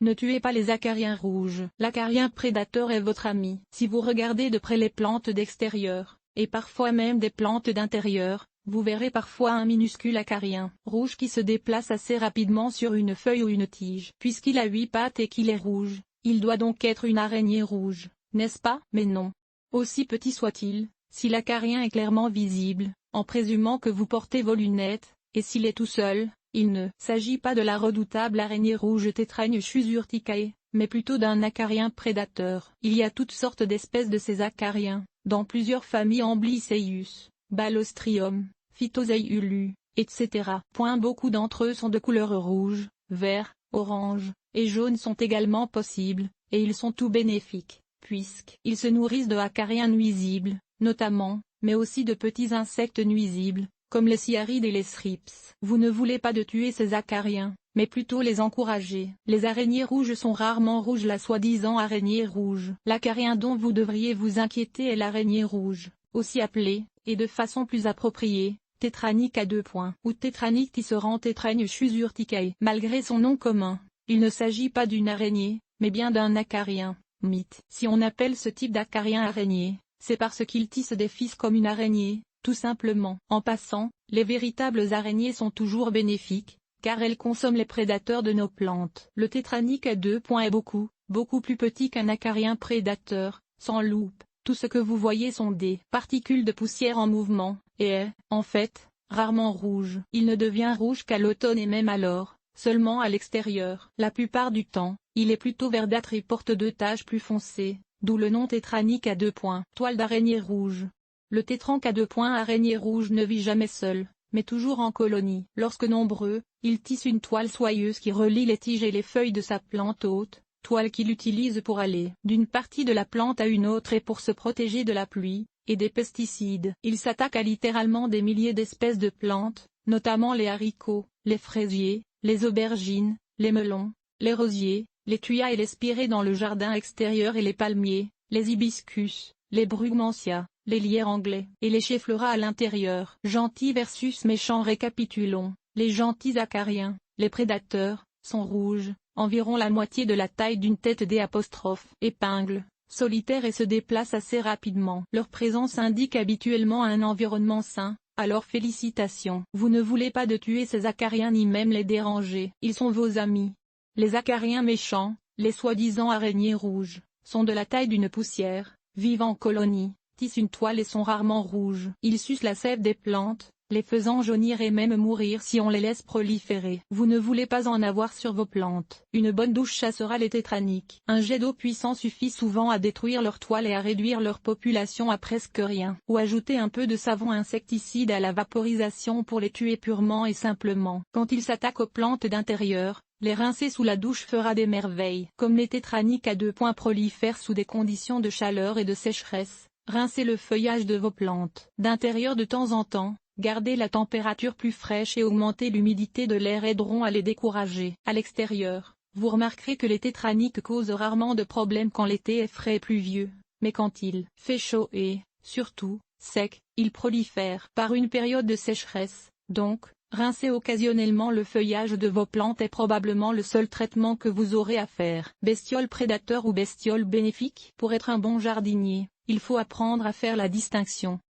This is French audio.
Ne tuez pas les acariens rouges. L'acarien prédateur est votre ami. Si vous regardez de près les plantes d'extérieur, et parfois même des plantes d'intérieur, vous verrez parfois un minuscule acarien rouge qui se déplace assez rapidement sur une feuille ou une tige. Puisqu'il a 8 pattes et qu'il est rouge, il doit donc être une araignée rouge, n'est-ce pas? Mais non. Aussi petit soit-il, si l'acarien est clairement visible, en présumant que vous portez vos lunettes, et s'il est tout seul, il ne s'agit pas de la redoutable araignée rouge Tetranychus urticae, mais plutôt d'un acarien prédateur. Il y a toutes sortes d'espèces de ces acariens, dans plusieurs familles Amblyceius, Balostrium, Phytozeulu, etc. Beaucoup d'entre eux sont de couleur rouge, vert, orange, et jaune sont également possibles, et ils sont tout bénéfiques, puisqu'ils se nourrissent de acariens nuisibles, notamment, mais aussi de petits insectes nuisibles, comme les cyarides et les thrips. Vous ne voulez pas de tuer ces acariens, mais plutôt les encourager. Les araignées rouges sont rarement rouges. La soi-disant araignée rouge. L'acarien dont vous devriez vous inquiéter est l'araignée rouge, aussi appelée, et de façon plus appropriée, Tétranyque à 2 points, ou Tétranyque tisserand Tetranychus urticae. Malgré son nom commun, il ne s'agit pas d'une araignée, mais bien d'un acarien. Mythe. Si on appelle ce type d'acarien araignée, c'est parce qu'il tisse des fils comme une araignée, tout simplement. En passant, les véritables araignées sont toujours bénéfiques, car elles consomment les prédateurs de nos plantes. Le tétranyque à 2 points est beaucoup plus petit qu'un acarien prédateur, sans loupe. Tout ce que vous voyez sont des particules de poussière en mouvement, et est, en fait, rarement rouge. Il ne devient rouge qu'à l'automne et même alors, seulement à l'extérieur. La plupart du temps, il est plutôt verdâtre et porte 2 taches plus foncées, d'où le nom tétranyque à 2 points. Toile d'araignée rouge. Le tétranque à 2 points araignée rouge ne vit jamais seul, mais toujours en colonie. Lorsque nombreux, il tisse une toile soyeuse qui relie les tiges et les feuilles de sa plante hôte, toile qu'il utilise pour aller d'une partie de la plante à une autre et pour se protéger de la pluie et des pesticides. Il s'attaque à littéralement des milliers d'espèces de plantes, notamment les haricots, les fraisiers, les aubergines, les melons, les rosiers, les thuyas et les spirées dans le jardin extérieur et les palmiers, les hibiscus, les brugmansias, les lierres anglais, et les chefleuras à l'intérieur. Gentils versus méchants. Récapitulons. Les gentils acariens, les prédateurs, sont rouges, environ la moitié de la taille d'une tête épingle, solitaires et se déplacent assez rapidement. Leur présence indique habituellement un environnement sain, alors félicitations. Vous ne voulez pas de tuer ces acariens ni même les déranger. Ils sont vos amis. Les acariens méchants, les soi-disant araignées rouges, sont de la taille d'une poussière, vivent en colonie, tissent une toile et sont rarement rouges. Ils sucent la sève des plantes, les faisant jaunir et même mourir si on les laisse proliférer. Vous ne voulez pas en avoir sur vos plantes. Une bonne douche chassera les tétranyques. Un jet d'eau puissant suffit souvent à détruire leur toile et à réduire leur population à presque rien. Ou ajouter un peu de savon insecticide à la vaporisation pour les tuer purement et simplement. Quand ils s'attaquent aux plantes d'intérieur, les rincer sous la douche fera des merveilles. Comme les tétranyques à 2 points prolifèrent sous des conditions de chaleur et de sécheresse, rincez le feuillage de vos plantes d'intérieur de temps en temps. Gardez la température plus fraîche et augmenter l'humidité de l'air aideront à les décourager. À l'extérieur, vous remarquerez que les tétranyques causent rarement de problèmes quand l'été est frais et pluvieux, mais quand il fait chaud et, surtout, sec, ils prolifèrent. Par une période de sécheresse, donc, rincer occasionnellement le feuillage de vos plantes est probablement le seul traitement que vous aurez à faire. Bestiole prédateur ou bestiole bénéfique? Pour être un bon jardinier, il faut apprendre à faire la distinction.